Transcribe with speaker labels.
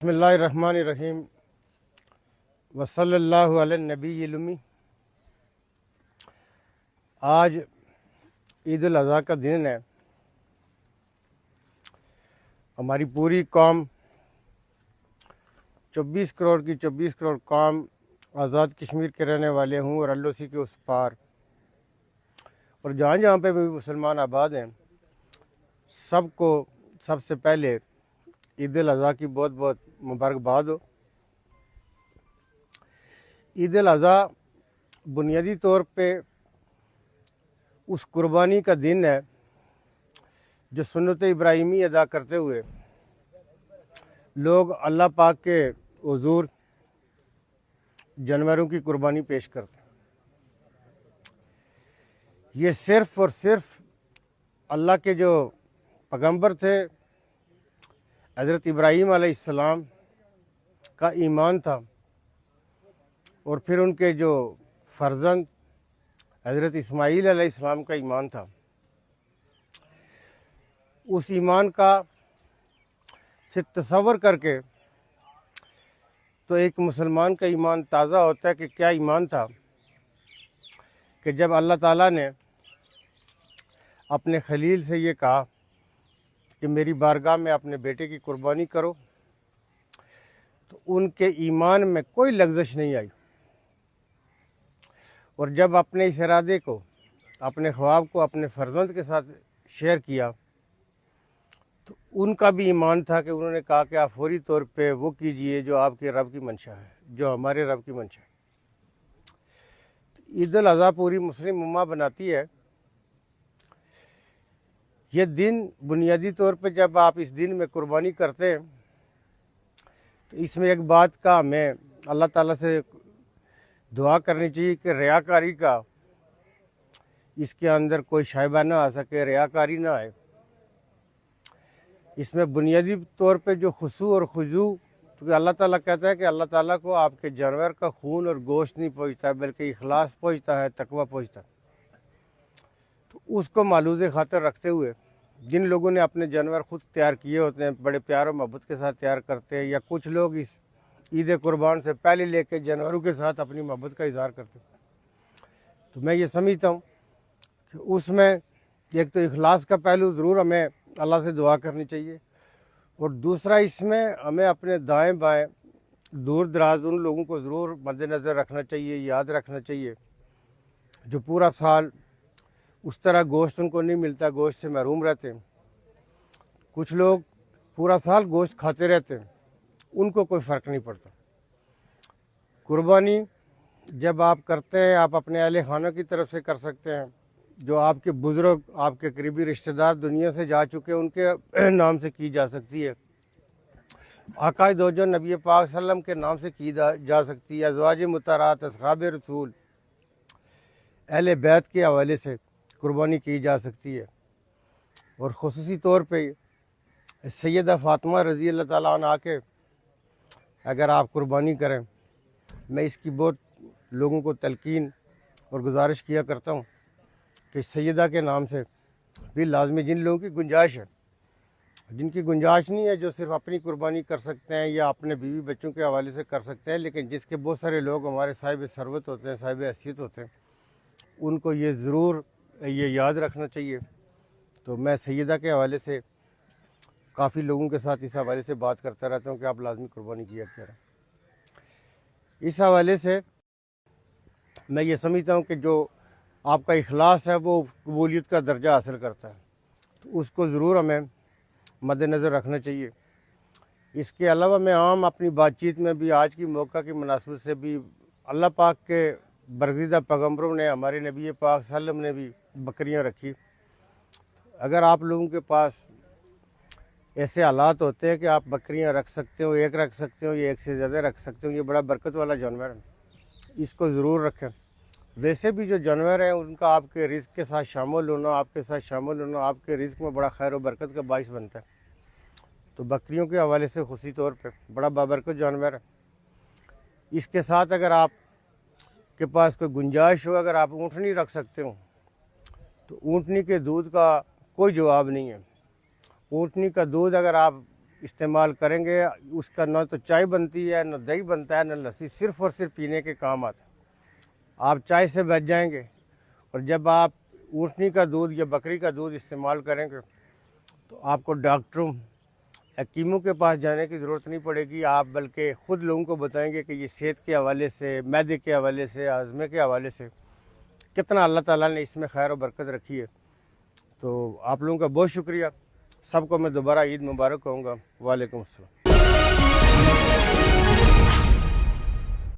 Speaker 1: بسم اللہ الرحمن الرحیم وصلی اللہ علی النبی الامی۔ آج عید الاضحیٰ کا دن ہے۔ ہماری پوری قوم 24 کروڑ کی 24 کروڑ قوم آزاد کشمیر کے رہنے والے ہوں اور LOC کے اس پار اور جہاں جہاں پہ بھی مسلمان آباد ہیں، سب کو سب سے پہلے عید الاضحیٰ کی بہت بہت مبارکباد ہو۔ عید الاضحیٰ بنیادی طور پہ اس قربانی کا دن ہے جو سنت ابراہیمی ادا کرتے ہوئے لوگ اللہ پاک کے حضور جانوروں کی قربانی پیش کرتے ہیں۔ یہ صرف اور صرف اللہ کے جو پیغمبر تھے حضرت ابراہیم علیہ السلام کا ایمان تھا، اور پھر ان کے جو فرزند حضرت اسماعیل علیہ السلام کا ایمان تھا۔ اس ایمان کا سے تصور کر کے تو ایک مسلمان کا ایمان تازہ ہوتا ہے کہ کیا ایمان تھا کہ جب اللہ تعالیٰ نے اپنے خلیل سے یہ کہا کہ میری بارگاہ میں اپنے بیٹے کی قربانی کرو، تو ان کے ایمان میں کوئی لغزش نہیں آئی، اور جب اپنے اس ارادے کو، اپنے خواب کو اپنے فرزند کے ساتھ شیئر کیا تو ان کا بھی ایمان تھا کہ انہوں نے کہا کہ آپ فوری طور پہ وہ کیجئے جو آپ کے رب کی منشا ہے، جو ہمارے رب کی منشا ہے۔ عید الاضحیٰ پوری مسلم امہ بناتی ہے۔ یہ دن بنیادی طور پہ جب آپ اس دن میں قربانی کرتے ہیں تو اس میں ایک بات کا ہمیں اللہ تعالیٰ سے دعا کرنی چاہیے کہ ریاکاری کا اس کے اندر کوئی شائبہ نہ آ سکے، ریاکاری نہ آئے۔ اس میں بنیادی طور پہ جو خضوع اور خضوع، کیونکہ اللہ تعالیٰ کہتا ہے کہ اللہ تعالیٰ کو آپ کے جانور کا خون اور گوشت نہیں پہنچتا بلکہ اخلاص پہنچتا ہے، تقویٰ پہنچتا ہے۔ تو اس کو مالوز خاطر رکھتے ہوئے جن لوگوں نے اپنے جانور خود تیار کیے ہوتے ہیں، بڑے پیار و محبت کے ساتھ تیار کرتے ہیں، یا کچھ لوگ اس عید قربان سے پہلے لے کے جانوروں کے ساتھ اپنی محبت کا اظہار کرتے ہیں، تو میں یہ سمجھتا ہوں کہ اس میں ایک تو اخلاص کا پہلو ضرور ہمیں اللہ سے دعا کرنی چاہیے، اور دوسرا اس میں ہمیں اپنے دائیں بائیں دور دراز ان لوگوں کو ضرور مد نظر رکھنا چاہیے، یاد رکھنا چاہیے جو پورا سال اس طرح گوشت ان کو نہیں ملتا، گوشت سے محروم رہتے ہیں۔ کچھ لوگ پورا سال گوشت کھاتے رہتے ہیں، ان کو کوئی فرق نہیں پڑتا۔ قربانی جب آپ کرتے ہیں، آپ اپنے اہل خانہ کی طرف سے کر سکتے ہیں، جو آپ کے بزرگ، آپ کے قریبی رشتہ دار دنیا سے جا چکے ان کے نام سے کی جا سکتی ہے، آقا دو جو نبی پاک صلی اللہ علیہ وسلم کے نام سے کی جا سکتی ہے، ازواج مطہرات، اصحاب رسول، اہل بیت کے حوالے سے قربانی کی جا سکتی ہے، اور خصوصی طور پہ سیدہ فاطمہ رضی اللہ تعالیٰ عنہا کے اگر آپ قربانی کریں، میں اس کی بہت لوگوں کو تلقین اور گزارش کیا کرتا ہوں کہ سیدہ کے نام سے بھی لازمی، جن لوگوں کی گنجائش ہے، جن کی گنجائش نہیں ہے، جو صرف اپنی قربانی کر سکتے ہیں یا اپنے بیوی بچوں کے حوالے سے کر سکتے ہیں، لیکن جس کے بہت سارے لوگ ہمارے صاحب ثروت ہوتے ہیں، صاحب حیثیت ہوتے ہیں، ان کو یہ ضرور یہ یاد رکھنا چاہیے۔ تو میں سیدہ کے حوالے سے کافی لوگوں کے ساتھ اس حوالے سے بات کرتا رہتا ہوں کہ آپ لازمی قربانی کیا کریں۔ اس حوالے سے میں یہ سمجھتا ہوں کہ جو آپ کا اخلاص ہے وہ قبولیت کا درجہ حاصل کرتا ہے، تو اس کو ضرور ہمیں مد نظر رکھنا چاہیے۔ اس کے علاوہ میں عام اپنی بات چیت میں بھی آج کی موقع کی مناسبت سے بھی اللہ پاک کے برگزیدہ پیغمبروں نے، ہمارے نبی پاک صلی اللہ علیہ وسلم نے بھی بکریاں رکھی۔ اگر آپ لوگوں کے پاس ایسے حالات ہوتے ہیں کہ آپ بکریاں رکھ سکتے ہو، ایک رکھ سکتے ہو یا ایک سے زیادہ رکھ سکتے ہو، یہ بڑا برکت والا جانور ہے، اس کو ضرور رکھیں۔ ویسے بھی جو جانور ہیں ان کا آپ کے رزق کے ساتھ شامل ہونا، آپ کے ساتھ شامل ہونا آپ کے رزق میں بڑا خیر و برکت کا باعث بنتا ہے۔ تو بکریوں کے حوالے سے خصوصی طور پہ بڑا بابرکت جانور ہے۔ اس کے ساتھ اگر آپ کے پاس کوئی گنجائش ہو، اگر آپ اونٹنی رکھ سکتے ہو تو اونٹنی کے دودھ کا کوئی جواب نہیں ہے۔ اونٹنی کا دودھ اگر آپ استعمال کریں گے اس کا نہ تو چائے بنتی ہے، نہ دہی بنتا ہے، نہ لسی، صرف اور صرف پینے کے کام آتا ہے۔ آپ چائے سے بچ جائیں گے، اور جب آپ اونٹنی کا دودھ یا بکری کا دودھ استعمال کریں گے تو آپ کو ڈاکٹروں، حکیموں کے پاس جانے کی ضرورت نہیں پڑے گی، آپ بلکہ خود لوگوں کو بتائیں گے کہ یہ صحت کے حوالے سے، معدے کے حوالے سے، ہاضمے کے حوالے سے کتنا اللہ تعالیٰ نے اس میں خیر و برکت رکھی ہے۔ تو آپ لوگوں کا بہت شکریہ، سب کو میں دوبارہ عید مبارک کہوں گا۔ وعلیکم السلام۔